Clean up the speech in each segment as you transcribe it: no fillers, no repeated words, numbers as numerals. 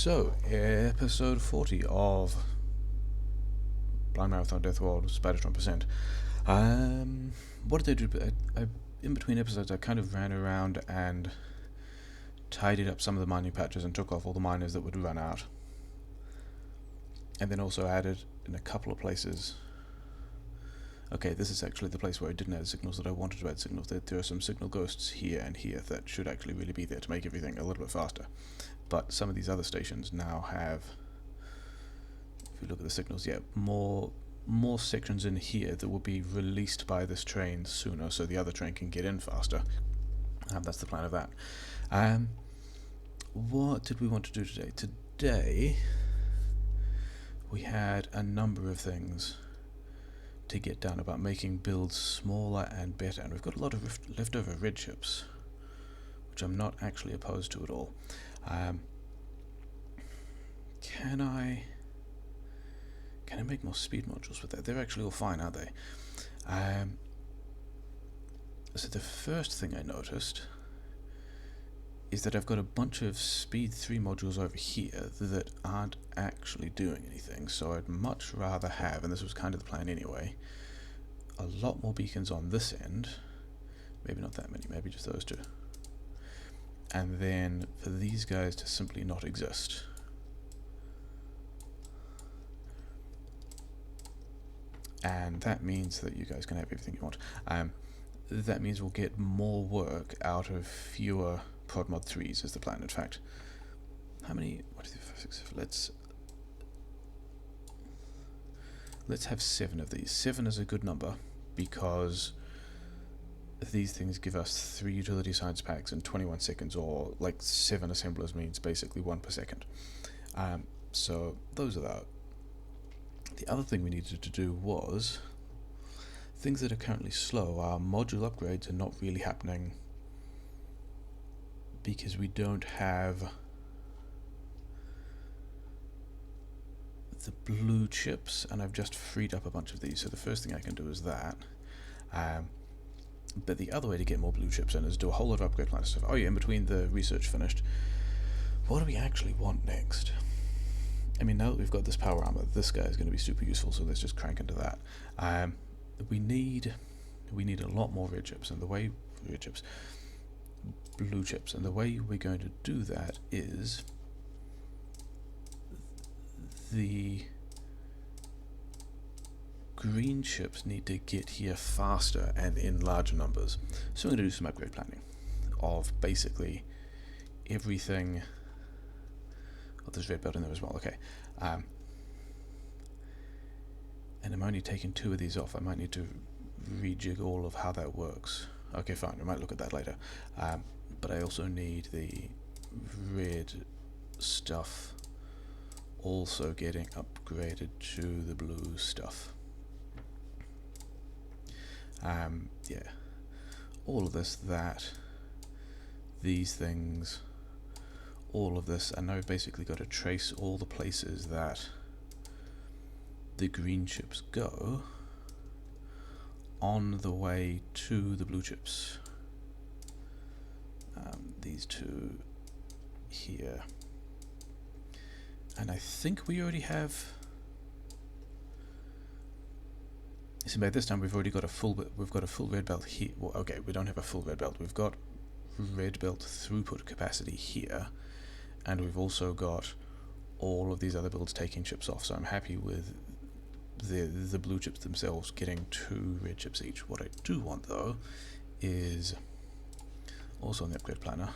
So, episode 40 of Marathon Deathworld Spidertron Percent. What did I do? In between episodes, I kind of ran around and tidied up some of the mining patches and took off all the miners that would run out. And then also added in a couple of places. Okay, this is actually the place where I didn't add signals that I wanted to add signals. There are some signal ghosts here and here that should actually really be there to make everything a little bit faster. But some of these other stations now have, if you look at the signals, more sections in here that will be released by this train sooner, so the other train can get in faster. That's the plan of that. What did we want to do today? Today we had a number of things to get done about making builds smaller and better, and we've got a lot of leftover red chips, which I'm not actually opposed to at all. Can I make more speed modules with that? They're actually all fine, aren't they? So the first thing I noticed is that I've got a bunch of speed 3 modules over here that aren't actually doing anything, so I'd much rather have, and this was kind of the plan anyway, a lot more beacons on this end. Maybe not that many, maybe just those two. And then for these guys to simply not exist. And that means that you guys can have everything you want. That means we'll get more work out of fewer prodmod 3s is the plan. In fact, how many? What is it? Let's have 7 of these. 7 is a good number because these things give us 3 utility science packs in 21 seconds, or like 7 assemblers means basically 1 per second. So those are that. The other thing we needed to do was things that are currently slow. Our module upgrades are not really happening because we don't have the blue chips, and I've just freed up a bunch of these, so the first thing I can do is that. But the other way to get more blue chips in is do a whole lot of upgrade plan stuff. Oh yeah, in between the research finished, what do we actually want next? I mean, now that we've got this power armor, this guy is going to be super useful, so let's just crank into that. We need a lot more blue chips, and the way we're going to do that is the green chips need to get here faster and in larger numbers. So I'm going to do some upgrade planning of basically everything. Oh, there's red belt in there as well, okay. And I'm only taking 2 of these off. I might need to rejig all of how that works. Okay, fine, we might look at that later. But I also need the red stuff also getting upgraded to the blue stuff. Yeah, all of this, that, these things, all of this, and now we've basically got to trace all the places that the green chips go on the way to the blue chips. These 2 here, and I think we already have. See, by this time we've already got a full. We've got a full red belt here. Well, okay, we don't have a full red belt. We've got red belt throughput capacity here, and we've also got all of these other builds taking chips off. So I'm happy with the blue chips themselves getting 2 red chips each. What I do want though is also on the upgrade planner.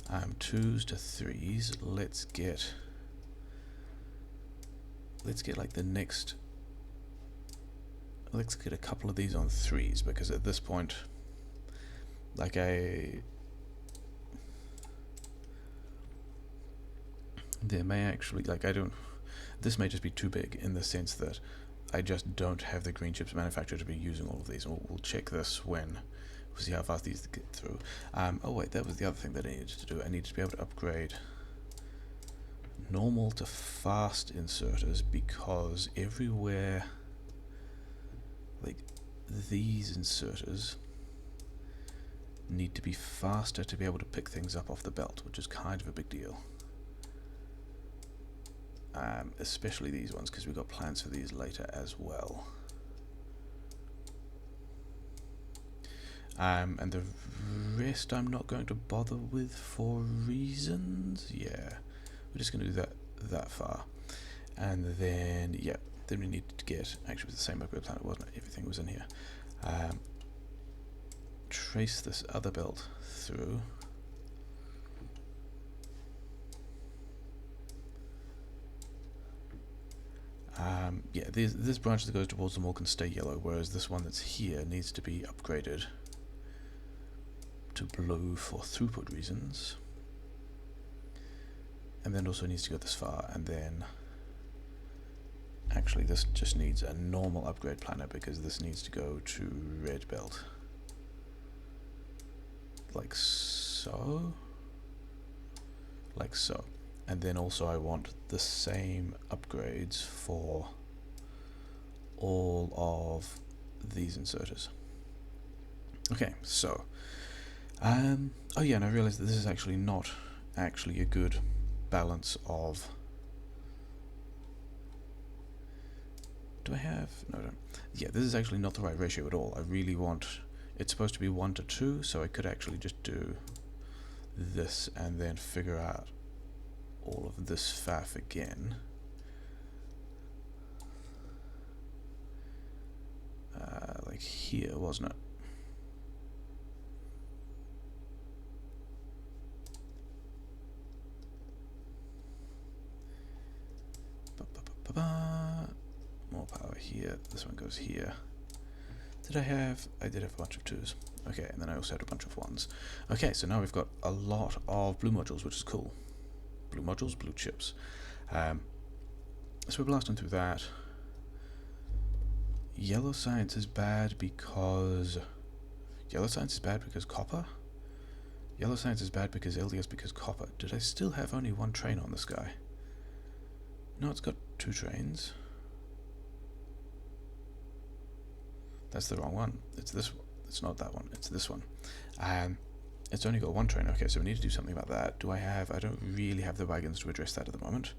2s to 3s. Let's get like the next. Let's get a couple of these on 3s, because at this point, like there may actually, like this may just be too big in the sense that I just don't have the green chips manufacturer to be using all of these, and we'll check this when we'll see how fast these get through. Oh wait, that was the other thing that I needed to do. I needed to be able to upgrade normal to fast inserters, because everywhere, like these inserters need to be faster to be able to pick things up off the belt, which is kind of a big deal. especially these ones because we've got plans for these later as well. And the rest I'm not going to bother with for reasons. Yeah, we're just going to do that far. And then, yeah, then we need to get, actually it was the same upgrade planet, wasn't it? Everything was in here. Trace this other belt through. Yeah, this branch that goes towards the mall can stay yellow, whereas this one that's here needs to be upgraded to blue for throughput reasons. And then also needs to go this far, and then actually this just needs a normal upgrade planner because this needs to go to red belt. Like so. Like so. And then also I want the same upgrades for all of these inserters. Okay, so oh yeah, and I realized that this is actually not actually a good balance of, do I have, no, I don't. Yeah, this is actually not the right ratio at all. I really want, it's supposed to be 1 to 2, so I could actually just do this and then figure out all of this faff again. Like here, wasn't it? More power here. This one goes here. Did I have? I did have a bunch of 2s. Okay, and then I also had a bunch of 1s. Okay, so now we've got a lot of blue modules, which is cool. Blue modules, blue chips. So we're blasting through that. Yellow science is bad because copper. Yellow science is bad because LDS because copper. Did I still have only 1 train on this guy? No, it's got 2 trains. That's the wrong one. It's this one. It's not that one. It's this one. It's only got 1 train. Okay, so we need to do something about that. Do I have? I don't really have the wagons to address that at the moment.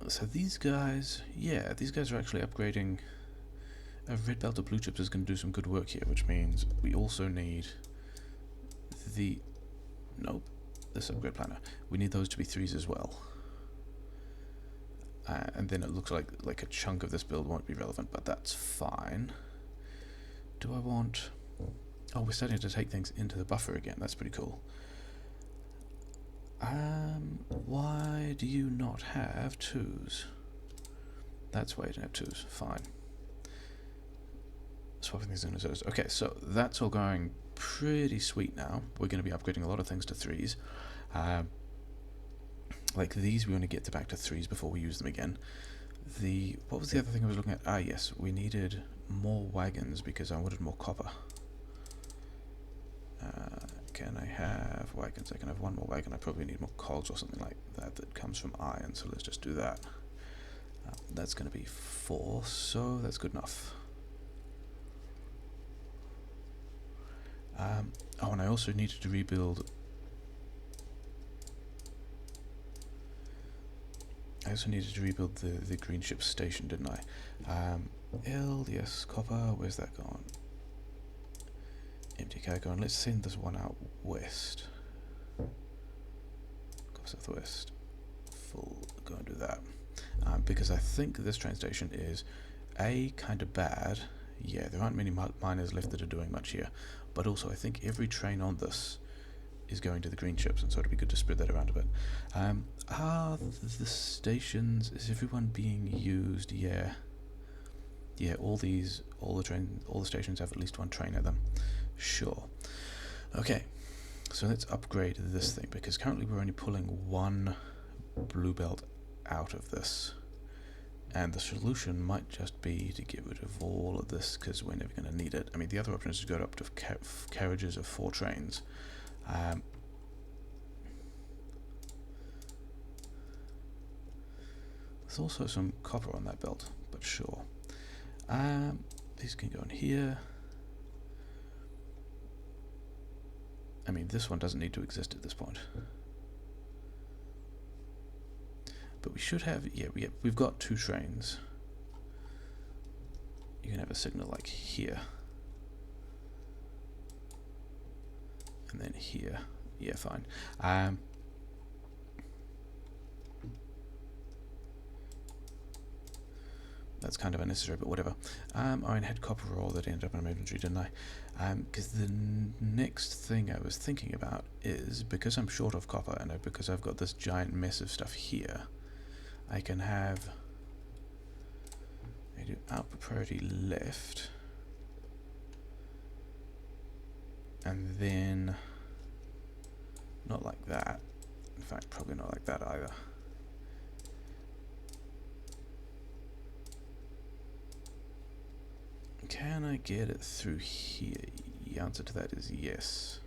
So these guys, yeah, these guys are actually upgrading. A red belt of blue chips is going to do some good work here, which means we also need the, nope, this upgrade planner. We need those to be 3s as well. And then it looks like a chunk of this build won't be relevant, but that's fine. Do I want, oh, we're starting to take things into the buffer again. That's pretty cool. Why do you not have 2s? That's why you don't have 2s. Fine. Swapping these into zeros. Okay, so that's all going pretty sweet now. We're going to be upgrading a lot of things to 3s. Like these, we want to get to back to 3s before we use them again. What was the other thing I was looking at? Ah, yes, we needed more wagons because I wanted more copper. Can I have wagons? I can have 1 more wagon. I probably need more cogs or something like that that comes from iron, so let's just do that. That's going to be 4, so that's good enough. Oh, and I also needed to rebuild. I also needed to rebuild the green ship station, didn't I? Yes, copper, where's that gone? Empty cargo, and let's send this one out west. Go southwest. Full, go and do that. Because I think this train station is A, kind of bad. Yeah, there aren't many miners left that are doing much here. But also, I think every train on this is going to the green ships, and so it'd be good to spread that around a bit. The stations, is everyone being used? Yeah. Yeah, all the stations have at least 1 train at them. Sure. Okay, so let's upgrade this thing, because currently we're only pulling 1 blue belt out of this. And the solution might just be to get rid of all of this, because we're never going to need it. I mean, the other option is to go up to carriages of 4 trains. There's also some copper on that belt, but sure. These can go in here. I mean, this one doesn't need to exist at this point. But we should have, yeah, we've got 2 trains. You can have a signal like here. And then here. Yeah, fine. That's kind of unnecessary, but whatever. Iron head copper ore that ended up in my inventory, didn't I? Because the next thing I was thinking about is, because I'm short of copper and because I've got this giant mess of stuff here, I can have, I do output priority left, and then not like that. In fact, probably not like that either. Can I get it through here? The answer to that is yes.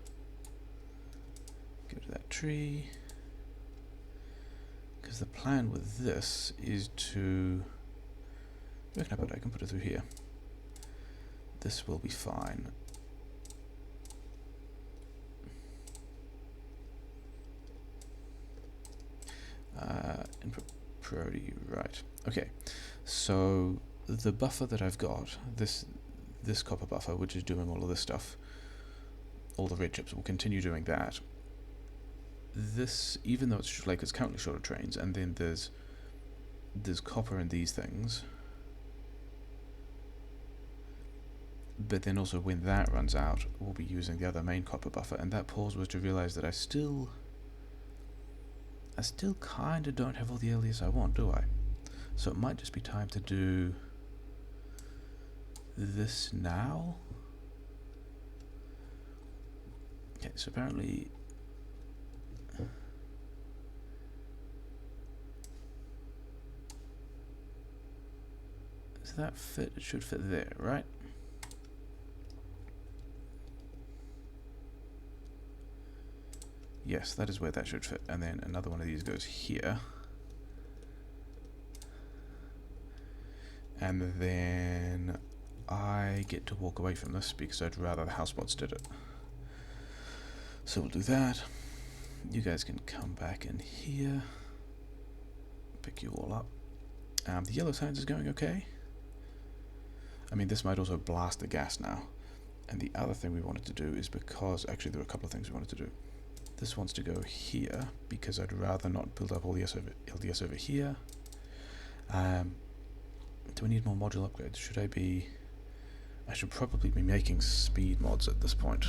Go to that tree. Because the plan with this is to... Where can I put it? I can put it through here. This will be fine. Input priority, right. Okay, so the buffer that I've got, this copper buffer, which is doing all of this stuff, all the red chips, will continue doing that. This, even though it's like it's currently short of trains, and then there's copper in these things, but then also when that runs out, we'll be using the other main copper buffer. And that pause was to realize that I still kind of don't have all the LDS I want, do I? So it might just be time to do this now. Okay, so apparently does that fit? It should fit there, right? Yes, that is where that should fit. And then another one of these goes here. And then I get to walk away from this because I'd rather the housebots did it. So we'll do that. You guys can come back in here. Pick you all up. The yellow science is going okay. I mean, this might also blast the gas now. And the other thing we wanted to do is, because actually there were a couple of things we wanted to do. This wants to go here because I'd rather not build up all the LDS over here. Do we need more module upgrades? Should I be... I should probably be making speed mods at this point.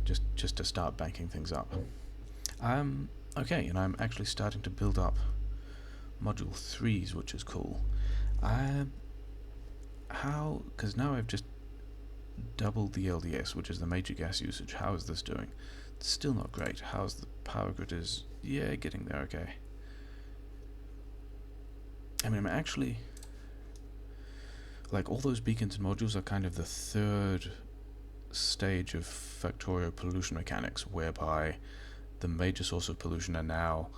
Just to start banking things up. Okay, and I'm actually starting to build up module 3s, which is cool. How... because now I've just doubled the LDS, which is the major gas usage. How is this doing? It's still not great. How's the power grid is... yeah, getting there, okay. I mean, I'm actually... like, all those beacons and modules are kind of the third stage of Factorio pollution mechanics, whereby the major source of pollution are now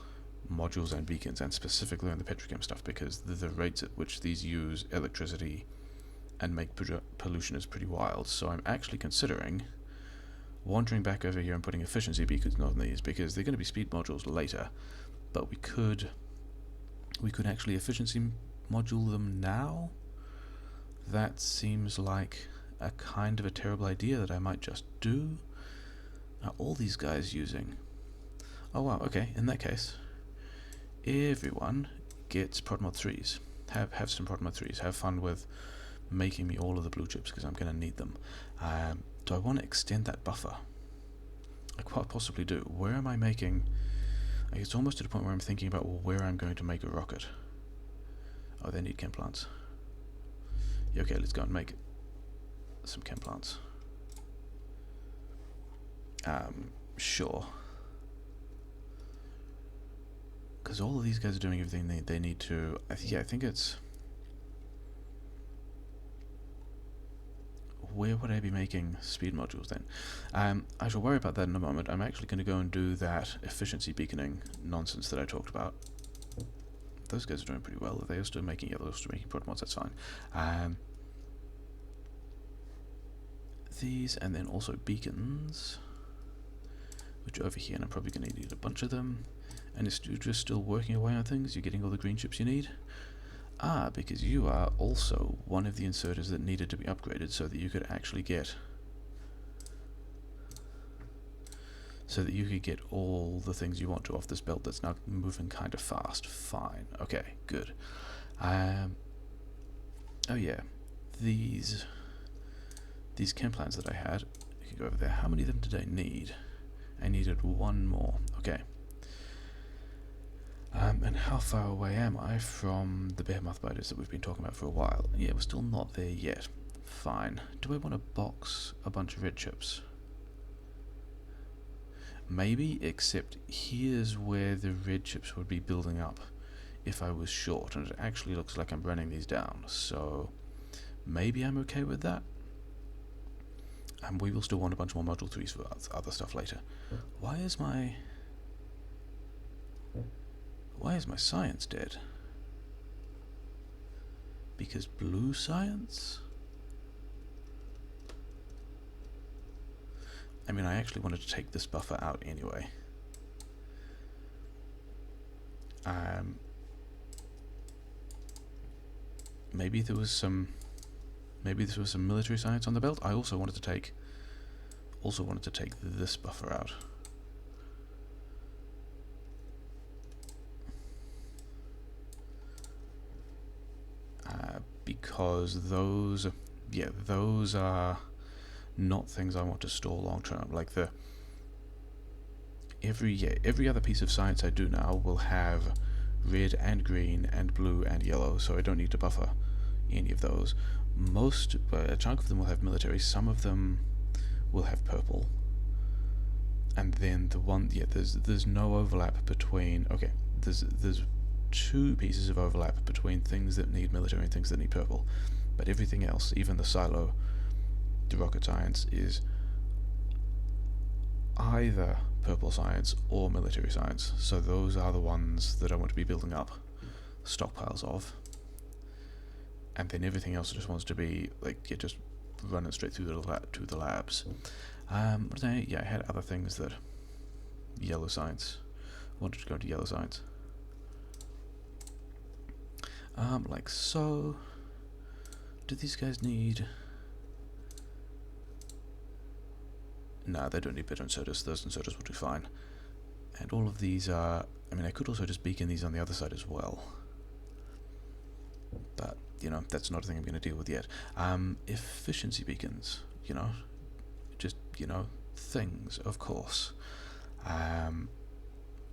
modules and beacons, and specifically on the petrochem stuff, because the rates at which these use electricity and make pollution is pretty wild. So I'm actually considering wandering back over here and putting efficiency beacons on these, because they're going to be speed modules later, but we could actually efficiency module them now. That seems like a kind of a terrible idea that I might just do. Are all these guys using... oh wow, okay, in that case, everyone gets prodmod 3s. Have some prodmod 3s. Have fun with making me all of the blue chips, because I'm going to need them. Do I want to extend that buffer? I quite possibly do. Where am I making... like, it's almost to the point where I'm thinking about, well, where I'm going to make a rocket. Oh, they need chem plants. Yeah, okay, let's go and make some chem plants. Sure. Because all of these guys are doing everything they need to... yeah, I think it's... where would I be making speed modules then? I shall worry about that in a moment. I'm actually going to go and do that efficiency beaconing nonsense that I talked about. Those guys are doing pretty well. They're still making yellow, still making prodmods, that's fine. These, and then also beacons. which are over here, and I'm probably going to need a bunch of them. And it's just still working away on things. You're getting all the green chips you need. Ah, because you are also one of the inserters that needed to be upgraded so that you could actually get... so that you could get all the things you want to off this belt that's now moving kind of fast. Fine. Okay, good. Oh yeah, these chem plants that I had, I could go over there. How many of them did I need? I needed one more. Okay. And how far away am I from the behemoth biters that we've been talking about for a while? Yeah, we're still not there yet. Fine. Do I want to box a bunch of red chips? Maybe, except here's where the red chips would be building up if I was short, and it actually looks like I'm running these down, so maybe I'm okay with that. And we will still want a bunch more module 3s for other stuff later. Why is my science dead? Because blue science? I mean, I actually wanted to take this buffer out anyway. Maybe there was some military science on the belt. I also wanted to take this buffer out. Because those are not things I want to store long term. Like every other piece of science I do now will have red and green and blue and yellow, so I don't need to buffer any of those. A chunk of them will have military, some of them will have purple, and then there's no overlap between, okay, there's 2 pieces of overlap between things that need military and things that need purple, but everything else, even the silo, the rocket science, is either purple science or military science, so those are the ones that I want to be building up stockpiles of. And then everything else just wants to be like just running straight through to the labs. I had other things that yellow science. I wanted to go into yellow science. Like so. Do these guys need? No, they don't need better inserters. Those inserters will do fine. And all of these are... I mean, I could also just beacon these on the other side as well. But, that's not a thing I'm going to deal with yet. Efficiency beacons, just, things, of course.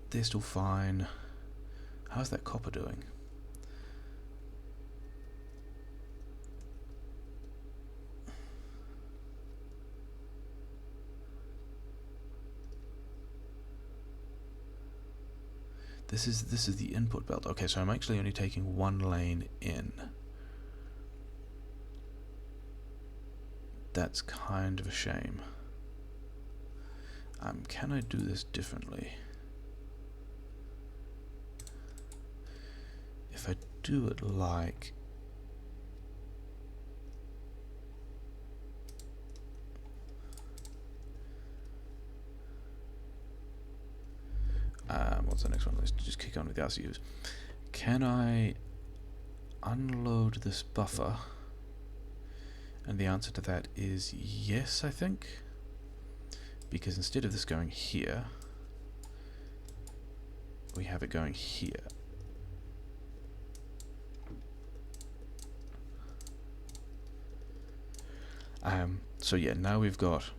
They're still fine. How's that copper doing? This is the input belt. Okay, so I'm actually only taking one lane in. That's kind of a shame. Can I do this differently? If I do it like... what's the next one? Let's just kick on with the RCUs. Can I unload this buffer? And the answer to that is yes, I think. Because instead of this going here, we have it going here. So yeah, now we've got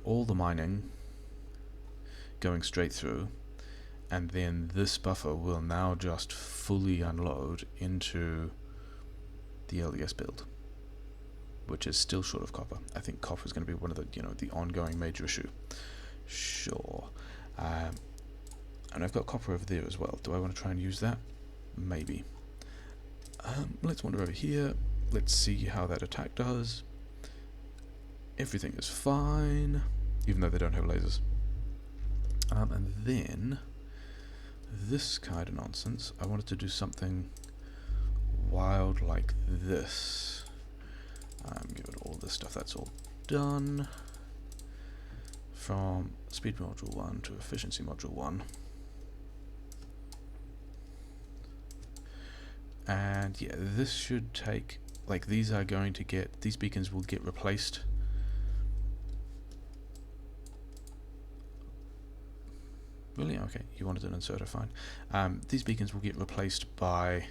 all the mining going straight through, and then this buffer will now just fully unload into the LDS build, which is still short of copper. I think copper is going to be one of the the ongoing major issue. Sure. And I've got copper over there as well. Do I want to try and use that? Maybe. Let's wander over here. Let's see how that attack does. Everything is fine, even though they don't have lasers. And then this kind of nonsense, I wanted to do something wild like this. Give it all this stuff, that's all done. from speed module 1 to efficiency module 1. And yeah, this should take, like, these beacons will get replaced. Really? Okay, you wanted an inserter, fine. These beacons will get replaced by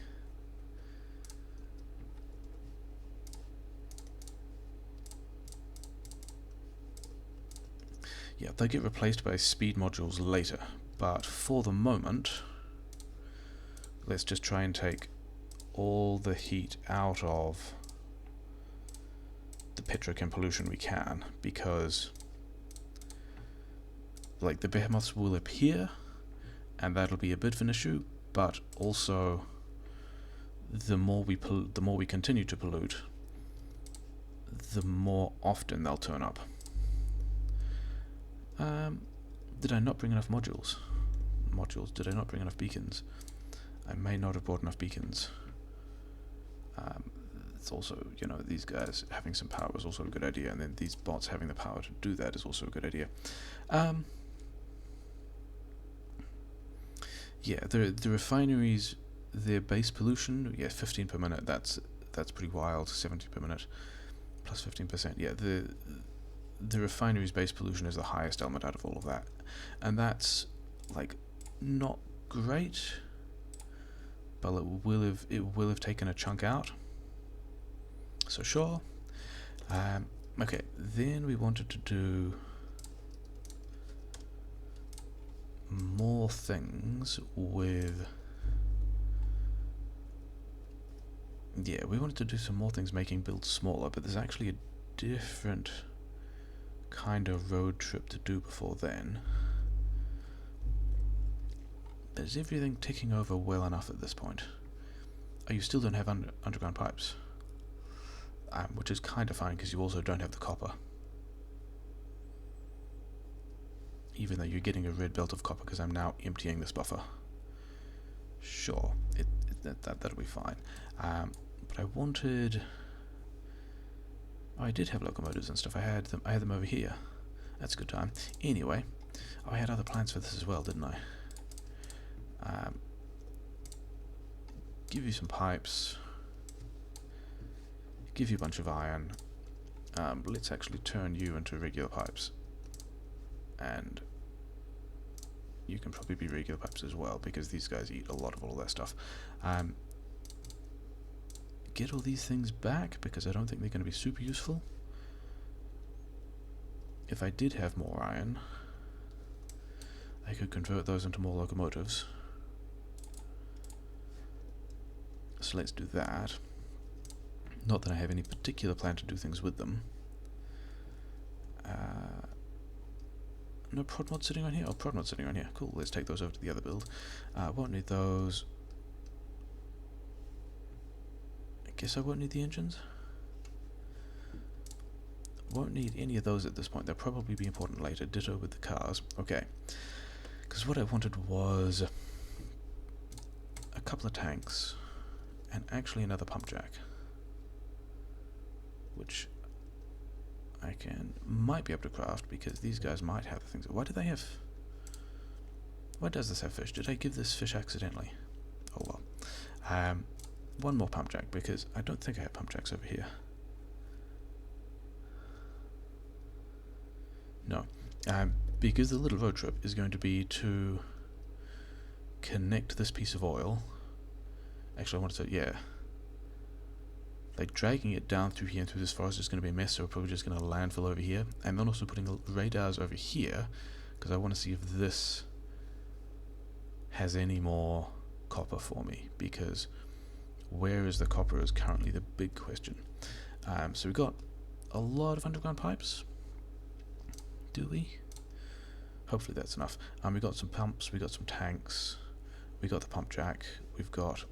they get replaced by speed modules later, but for the moment, let's just try and take all the heat out of the petrochem pollution we can, because like the behemoths will appear and that'll be a bit of an issue, but also the more we continue to pollute, the more often they'll turn up. Did I not bring enough modules? Did I not bring enough beacons? I may not have brought enough beacons. It's also, you know, these guys having some power is also a good idea, and then these bots having the power to do that is also a good idea. Yeah, the refineries, their base pollution, 15 per minute, that's pretty wild. 70 per minute, plus 15%. Yeah, the refineries' base pollution is the highest element out of all of that, and that's like not great, but it will have taken a chunk out. So sure. Okay, then we wanted to do more things with. Yeah, we wanted to do some more things making builds smaller, but there's actually a different kind of road trip to do before then. Is everything ticking over well enough at this point? Oh, you still don't have underground pipes, which is kind of fine because you also don't have the copper. Even though you're getting a red belt of copper because I'm now emptying this buffer. Sure, that'll be fine. But I wanted. Oh, I did have locomotives and stuff. I had them over here. That's a good time. Anyway, I had other plans for this as well, didn't I? Give you some pipes. Give you a bunch of iron. Let's actually turn you into regular pipes. And you can probably be regular pipes as well, because these guys eat a lot of all that stuff. Get all these things back, because I don't think they're going to be super useful. If I did have more iron, I could convert those into more locomotives. So let's do that. Not that I have any particular plan to do things with them. No prodmods sitting on here? Oh, prodmods sitting on here. Cool, let's take those over to the other build. Won't need those. I guess I won't need the engines. Won't need any of those at this point. They'll probably be important later. Ditto with the cars. Okay. Because what I wanted was a couple of tanks and actually another pump jack, which I might be able to craft, because these guys might have the things. Why does this have fish? Did I give this fish accidentally? Oh well. One more pump jack, because I don't think I have pump jacks over here. No. Because the little road trip is going to be to connect this piece of oil. Actually, I wanted to, yeah. Like, dragging it down through here and through this forest is going to be a mess, so we're probably just going to landfill over here. And then also putting radars over here, because I want to see if this has any more copper for me, because where is the copper is currently the big question. So we've got a lot of underground pipes. Do we? Hopefully that's enough. We've got some pumps, we've got some tanks, we've got the pump jack, we've got...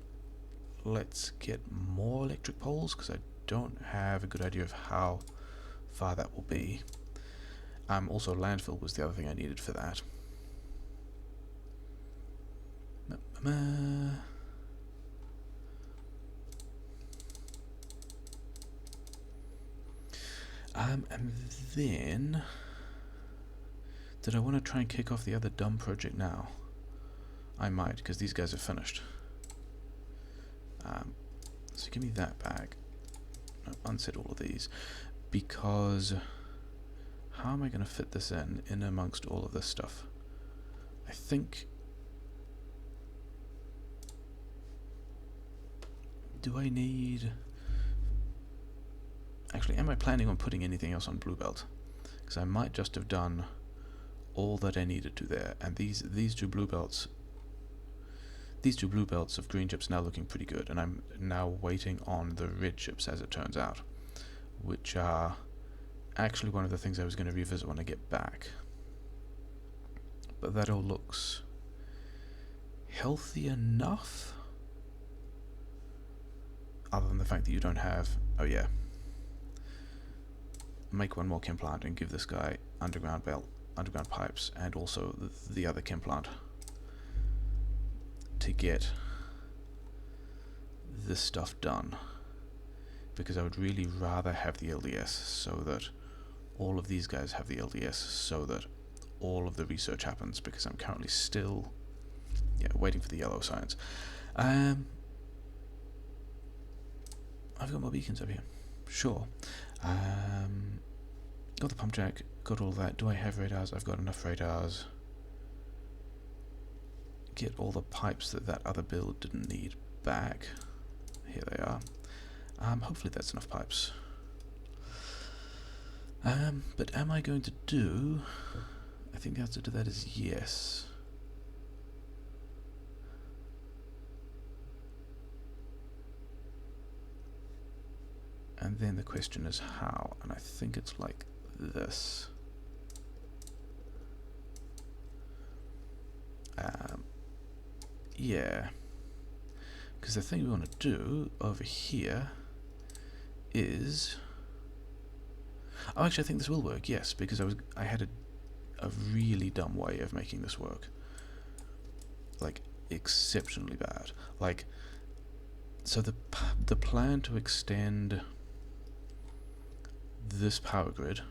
Let's get more electric poles, because I don't have a good idea of how far that will be. Also landfill was the other thing I needed for that. And then Did I want to try and kick off the other dumb project now? I might, because these guys are finished. So give me that back. No, unset all of these. Because how am I going to fit this in amongst all of this stuff? I think... Do I need... Actually, am I planning on putting anything else on Blue Belt? Because I might just have done all that I needed to there, and these two blue belts of green chips now looking pretty good, and I'm now waiting on the red chips, as it turns out, which are actually one of the things I was going to revisit when I get back. But that all looks healthy enough, other than the fact that you don't have... Oh yeah, make one more chem plant and give this guy underground pipes, and also the other chem plant to get this stuff done, because I would really rather have the LDS so that all of these guys have the LDS so that all of the research happens, because I'm currently still waiting for the yellow science. I've got more beacons up here. Sure. Got the pump jack, got all that. Do I have radars? I've got enough radars. Get all the pipes that other build didn't need back. Here they are. Hopefully that's enough pipes. But am I going to do... I think the answer to that is yes. And then the question is how, and I think it's like this. Yeah, because the thing we want to do over here is... Oh, actually I think this will work, yes, because I had a really dumb way of making this work. Like, exceptionally bad. Like, so the plan to extend this power grid,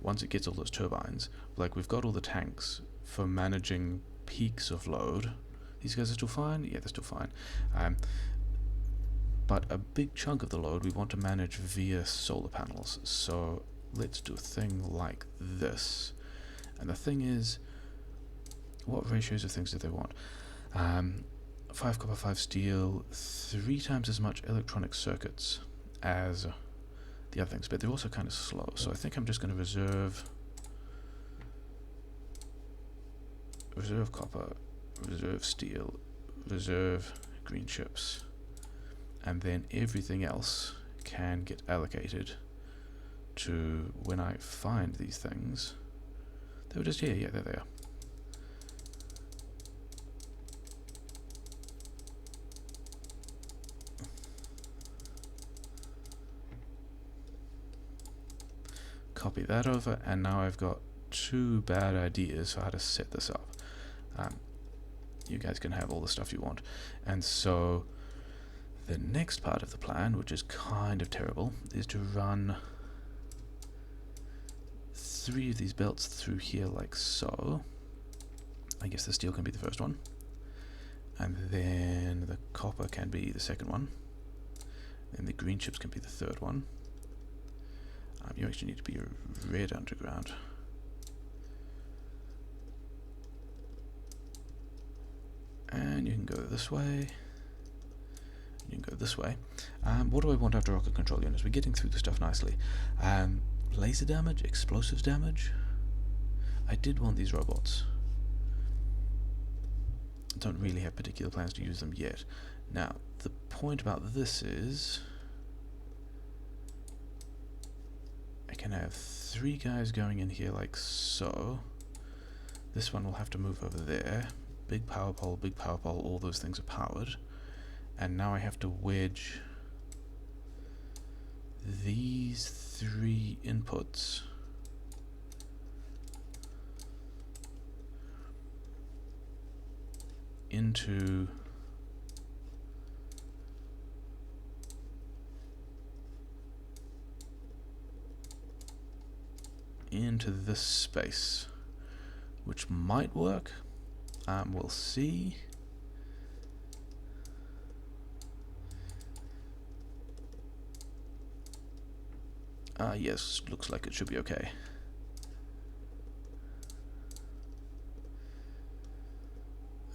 once it gets all those turbines, like we've got all the tanks for managing peaks of load. These guys are still fine? Yeah, they're still fine. But a big chunk of the load we want to manage via solar panels. So let's do a thing like this. And the thing is, what ratios of things do they want? 5 copper, 5 steel, 3 times as much electronic circuits as the other things, but they're also kind of slow. So I think I'm just going to reserve copper, reserve steel, reserve green chips, and then everything else can get allocated to when I find these things. They were just here, yeah, there they are. Copy that over, and now I've got 2 bad ideas for how to set this up. You guys can have all the stuff you want. And so the next part of the plan, which is kind of terrible, is to run 3 of these belts through here like so. I guess the steel can be the first one, and then the copper can be the second one, and the green chips can be the third one. You actually need to be a red underground. And you can go this way. You can go this way. What do I want after rocket control units? We're getting through the stuff nicely. Laser damage, explosives damage. I did want these robots. Don't really have particular plans to use them yet. Now, the point about this is... I can have 3 guys going in here like so. This one will have to move over there. Big power pole, all those things are powered. And now I have to wedge these 3 inputs into this space, which might work. We'll see. Yes, looks like it should be okay.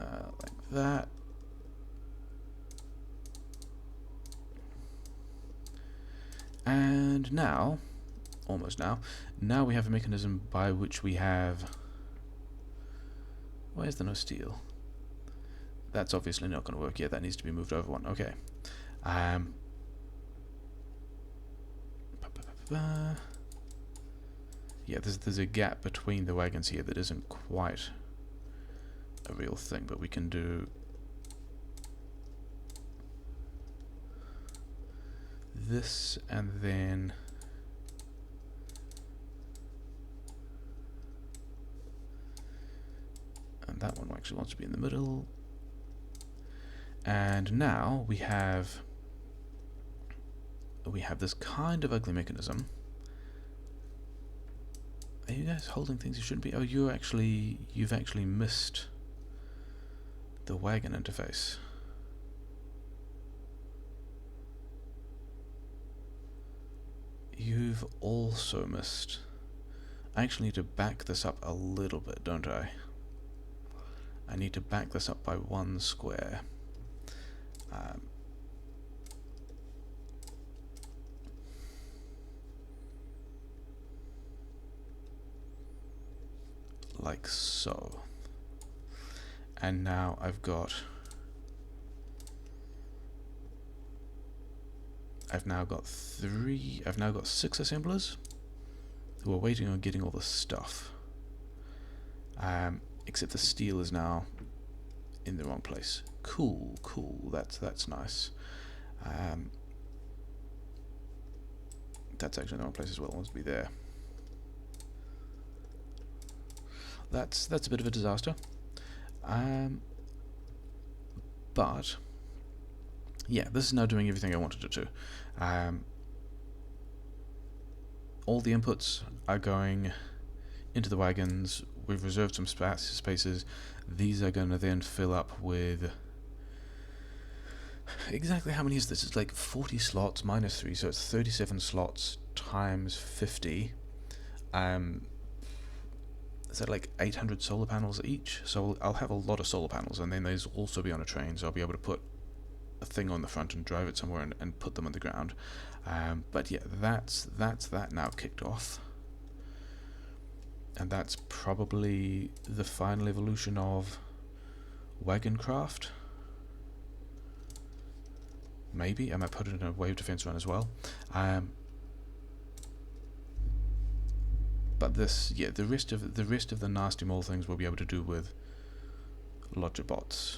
Like that. And now, almost now we have a mechanism by which we have... Why is there no steel? That's obviously not going to work. Yeah, that needs to be moved over one. Okay. Yeah, there's a gap between the wagons here that isn't quite a real thing, but we can do this, and then that one actually wants to be in the middle. And now we have this kind of ugly mechanism. Are you guys holding things you shouldn't be? Oh, you've actually missed the wagon interface. You've also missed... I actually need to back this up a little bit, don't I? I need to back this up by 1 square. Like so. And now I've now got 6 assemblers who are waiting on getting all the stuff. Except the steel is now in the wrong place. Cool, that's nice. That's actually in the wrong place as well. It wants to be there. That's a bit of a disaster. But yeah, this is now doing everything I wanted it to. All the inputs are going into the wagons. We've reserved some spaces. These are going to then fill up with... Exactly how many is this? It's like 40 slots minus 3, so it's 37 slots times 50. Is that like 800 solar panels each? So I'll have a lot of solar panels, and then these will also be on a train, so I'll be able to put a thing on the front and drive it somewhere and put them on the ground. But yeah, that's that now kicked off. And that's probably the final evolution of wagon-craft. Maybe I might put it in a wave defense run as well. But this, yeah, the rest of the nasty mole things we'll be able to do with logibots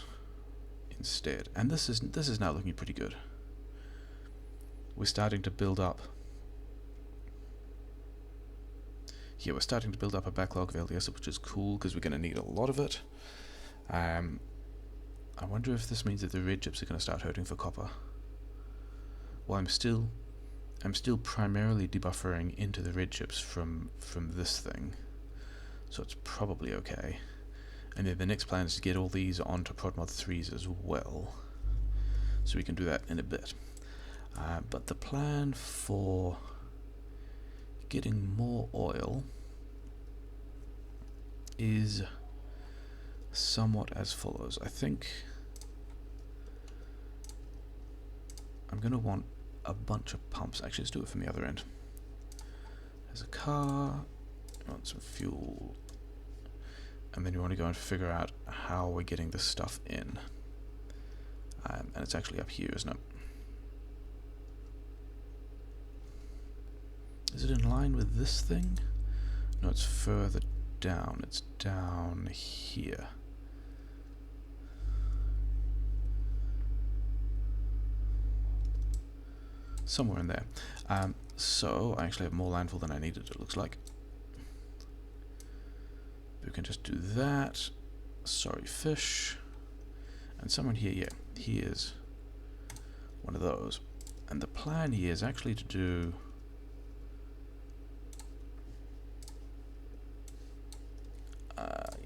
instead. And this is now looking pretty good. We're starting to build up. Yeah, we're starting to build up a backlog of LDS, which is cool because we're going to need a lot of it. I wonder if this means that the red chips are going to start hurting for copper. Well, I'm still primarily debuffering into the red chips from this thing, so it's probably okay. And then the next plan is to get all these onto prodmod 3s as well, so we can do that in a bit. But the plan for getting more oil is somewhat as follows. I think I'm going to want a bunch of pumps. Actually, let's do it from the other end. There's a car, you want some fuel, and then you want to go and figure out how we're getting this stuff in. And it's actually up here, isn't it? Is it in line with this thing? No, it's further down. It's down here. Somewhere in there. So I actually have more landfill than I needed, it looks like. We can just do that. Sorry, fish. And someone here, yeah, he is one of those. And the plan here is actually to do...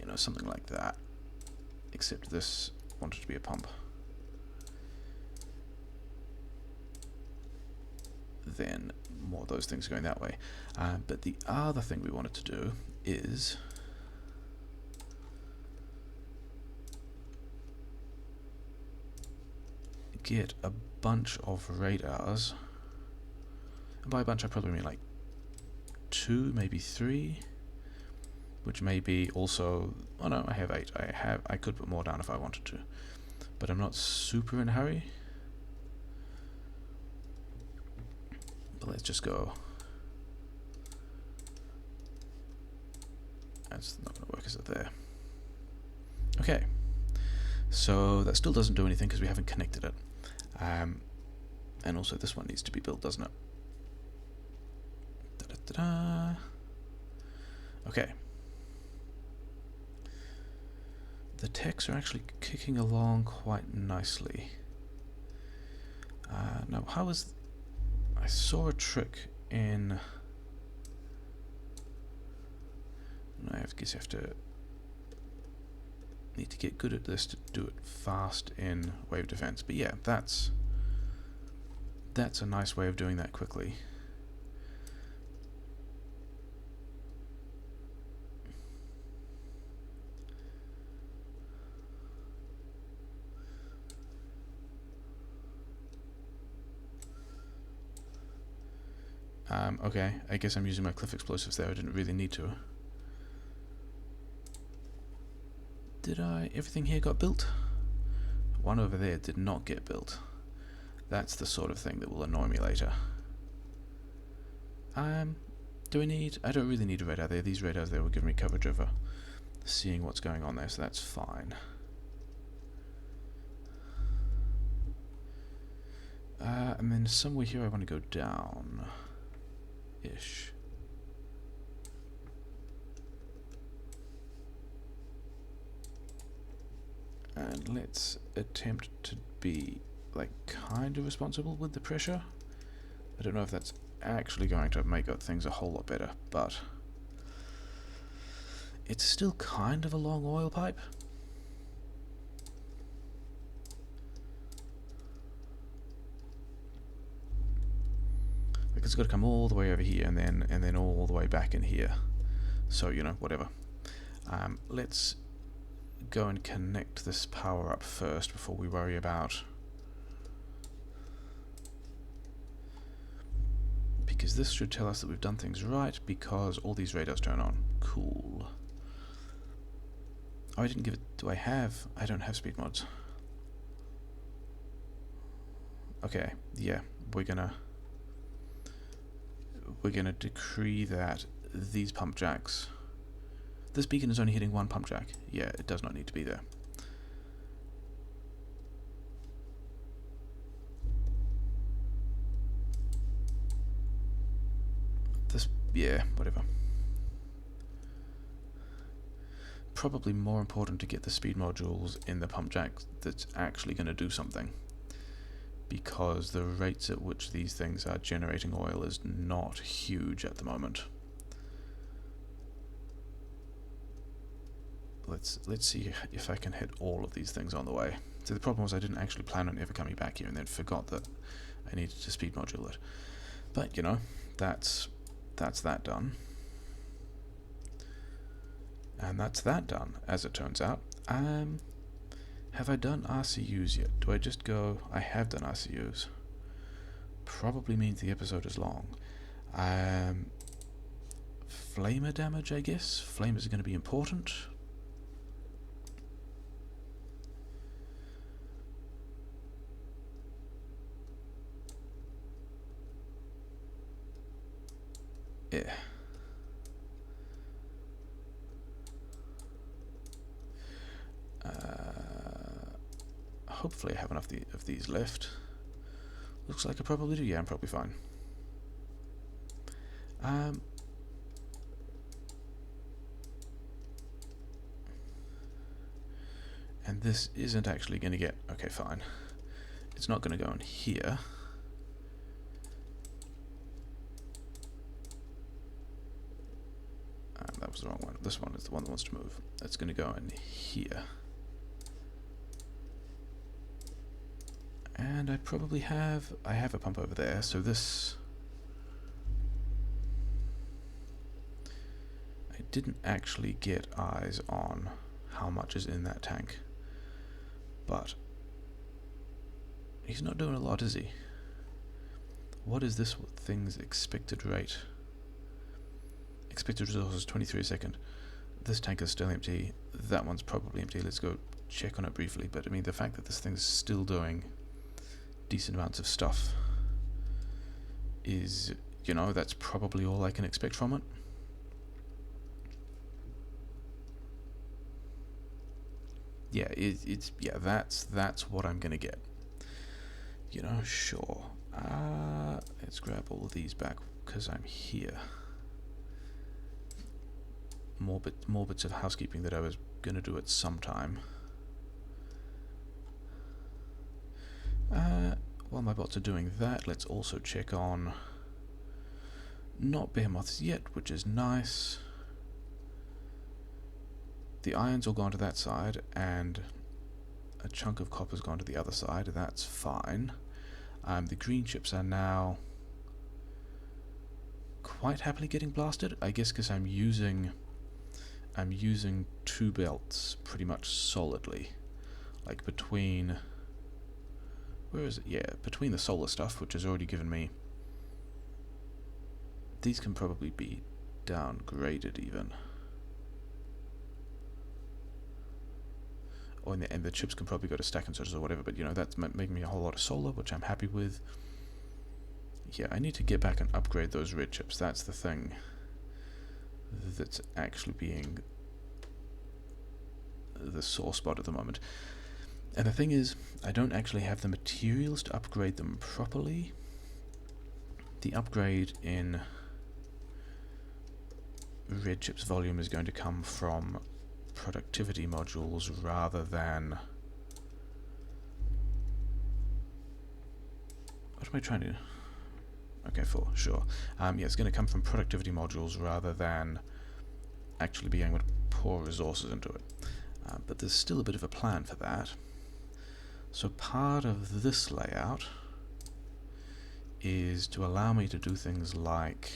you know, something like that. Except this wanted to be a pump. Then more of those things going that way. But the other thing we wanted to do is get a bunch of radars. And by a bunch I probably mean like 2, maybe 3, which may be also, oh no, I have 8. I could put more down if I wanted to, but I'm not super in a hurry. But let's just go. That's not going to work, is it? There. Okay, so that still doesn't do anything because we haven't connected it. And also this one needs to be built, doesn't it? Da-da-da-da. Okay. The techs are actually kicking along quite nicely. Now, how is... I saw a trick in... I guess you have to... need to get good at this to do it fast in wave defense. But yeah, that's a nice way of doing that quickly. Okay, I guess I'm using my cliff explosives there. I didn't really need to. Did I? Everything here got built? One over there did not get built. That's the sort of thing that will annoy me later. Do I need... I don't really need a radar there. These radars there will give me coverage over seeing what's going on there, so that's fine. And then somewhere here I want to go down. Ish. And let's attempt to be like kind of responsible with the pressure. I don't know if that's actually going to make things a whole lot better, but it's still kind of a long oil pipe. Like it's got to come all the way over here and then all the way back in here. So, you know, whatever. Let's go and connect this power up first before we worry about... Because this should tell us that we've done things right, because all these radars turn on. Cool. Oh, I didn't give it... Do I have... I don't have speed mods. Okay, yeah, we're gonna decree that these pump jacks... This beacon is only hitting one pump jack. Yeah, it does not need to be there. This, yeah, whatever. Probably more important to get the speed modules in the pump jack that's actually going to do something, because the rates at which these things are generating oil is not huge at the moment. Let's see if I can hit all of these things on the way. So the problem was I didn't actually plan on ever coming back here, and then forgot that I needed to speed module it. But you know, that's that done. And that's that done, as it turns out. Have I done RCUs yet? Do I just go... I have done RCUs. Probably means the episode is long. Flamer damage, I guess. Flamers are going to be important. Yeah. Hopefully I have enough of these left. Looks like I probably do. Yeah, I'm probably fine. And this isn't actually going to get... Okay, fine. It's not going to go in here. was the wrong one. This one is the one that wants to move. It's going to go in here. And I probably have... I have a pump over there, so this... I didn't actually get eyes on how much is in that tank. But... he's not doing a lot, is he? What is this thing's expected rate? Expected resources 23 a second. This tank is still empty. That one's probably empty. Let's go check on it briefly. But I mean, the fact that this thing's still doing decent amounts of stuff is, you know, that's probably all I can expect from it. Yeah, that's what I'm gonna get. You know, sure. Let's grab all of these back because I'm here. More bits of housekeeping that I was gonna do at some time. While my bots are doing that, let's also check on not behemoths yet, which is nice. The iron's all gone to that side, and a chunk of copper's gone to the other side. That's fine. The green chips are now quite happily getting blasted. I guess because I'm using 2 belts pretty much solidly, like between. Where is it? Yeah, between the solar stuff, which has already given me... These can probably be downgraded even. Or and the chips can probably go to stack and sorters or whatever, but you know, that's making me a whole lot of solar, which I'm happy with. Yeah, I need to get back and upgrade those red chips. That's the thing that's actually being the sore spot at the moment. And the thing is, I don't actually have the materials to upgrade them properly. The upgrade in red chips volume is going to come from productivity modules rather than... What am I trying to... Okay, sure. Yeah, it's going to come from productivity modules rather than actually being able to pour resources into it. But there's still a bit of a plan for that. So part of this layout is to allow me to do things like...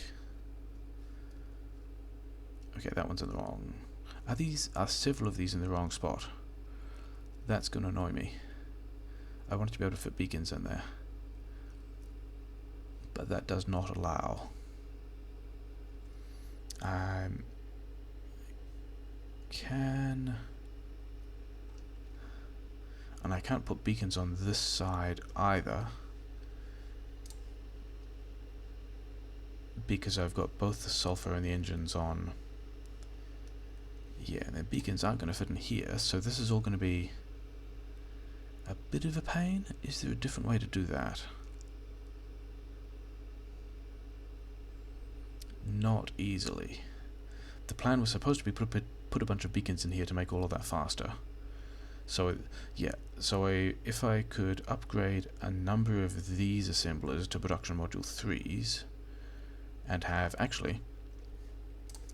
Okay, that one's in the wrong... Are several of these in the wrong spot? That's going to annoy me. I wanted to be able to fit beacons in there. But that does not allow. Can... And I can't put beacons on this side either, because I've got both the sulfur and the engines on. Yeah, and the beacons aren't going to fit in here, so this is all going to be a bit of a pain. Is there a different way to do that? Not easily. The plan was supposed to be put a bunch of beacons in here to make all of that faster. So yeah, if I could upgrade a number of these assemblers to production module 3s and have, actually,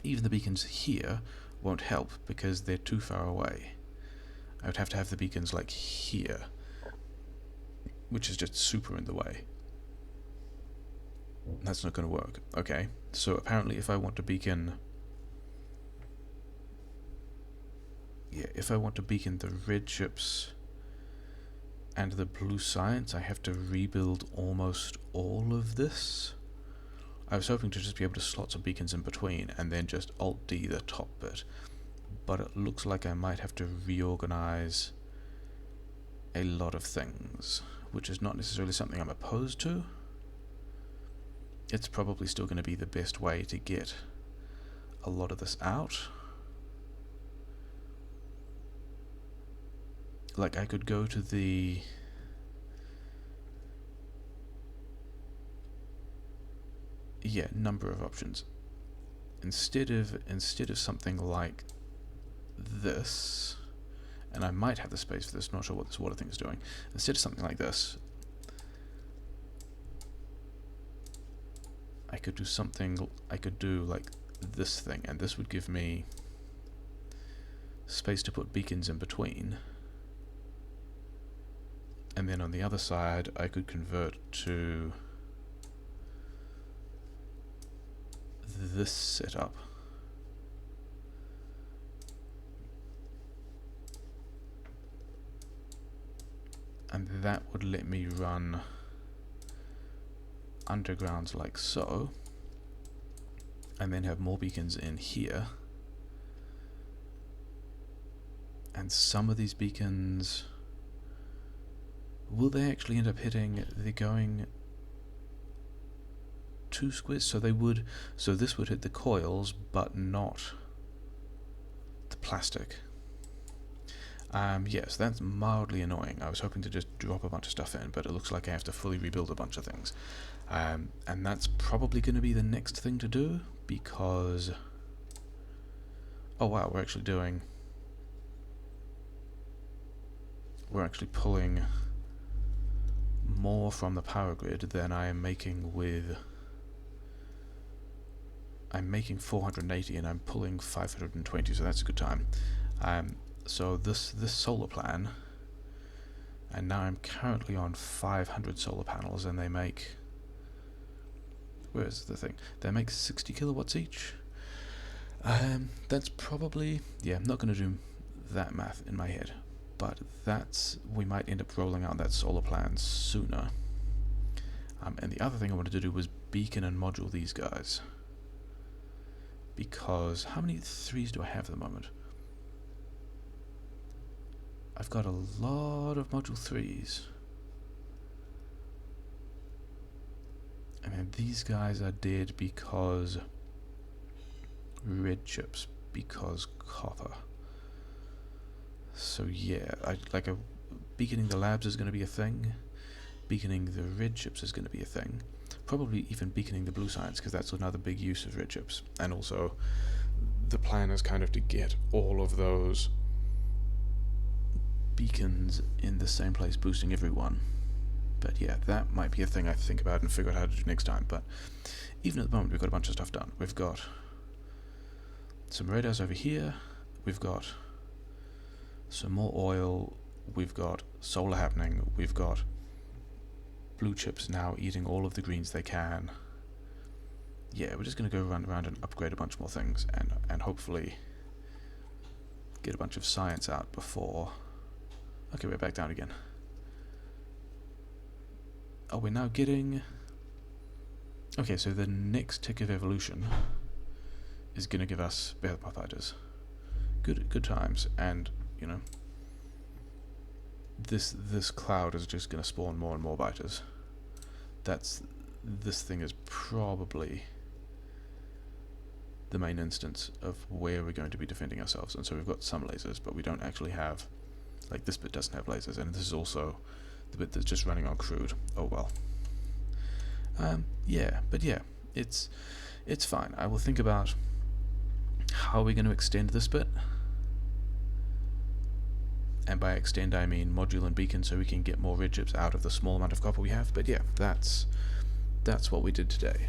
even the beacons here won't help because they're too far away. I would have to have the beacons like here, which is just super in the way. That's not going to work. Okay, so apparently if I want to beacon... Yeah, if I want to beacon the red chips and the blue science, I have to rebuild almost all of this. I was hoping to just be able to slot some beacons in between and then just Alt-D the top bit, but it looks like I might have to reorganize a lot of things, which is not necessarily something I'm opposed to. It's probably still going to be the best way to get a lot of this out. Like, I could go to the... Yeah, number of options. Instead of something like this, and I might have the space for this, not sure what this water thing is doing. Instead of something like this, I could do like this thing, and this would give me space to put beacons in between. And then on the other side, I could convert to this setup. And that would let me run undergrounds like so, and then have more beacons in here. And some of these beacons, will they actually end up hitting the going 2 squares? So they would, so this would hit the coils, but not the plastic. Yes, that's mildly annoying. I was hoping to just drop a bunch of stuff in, but it looks like I have to fully rebuild a bunch of things. And that's probably going to be the next thing to do, because... oh wow, we're actually pulling more from the power grid than I am making with... I'm making 480 and I'm pulling 520, so that's a good time. So this solar plan, and now I'm currently on 500 solar panels, and they make, where's the thing? They make 60 kilowatts each. That's probably, yeah, I'm not going to do that math in my head, but that's, we might end up rolling out that solar plan sooner. And the other thing I wanted to do was beacon and module these guys, because how many 3s do I have at the moment? I've got a lot of module 3s. And then these guys are dead because red chips, because copper. So yeah, beaconing the labs is going to be a thing. Beaconing the red chips is going to be a thing. Probably even beaconing the blue science, because that's another big use of red chips. And also, the plan is kind of to get all of those beacons in the same place, boosting everyone. But yeah, that might be a thing I think about and figure out how to do next time. But even at the moment, we've got a bunch of stuff done. We've got some radars over here, we've got some more oil, we've got solar happening, we've got blue chips now eating all of the greens they can. Yeah, we're just going to go run around and upgrade a bunch more things, and hopefully get a bunch of science out before... Okay, we're back down again. Oh, we're now getting... Okay, so the next tick of evolution is going to give us better fighters. Good times, and, you know, this cloud is just going to spawn more and more biters. This thing is probably the main instance of where we're going to be defending ourselves. And so we've got some lasers, but we don't actually have... Like, this bit doesn't have lasers, and this is also the bit that's just running on crude. Oh well. Yeah, but yeah, it's fine. I will think about how we're going to extend this bit. And by extend, I mean module and beacon, so we can get more red chips out of the small amount of copper we have. But yeah, that's what we did today.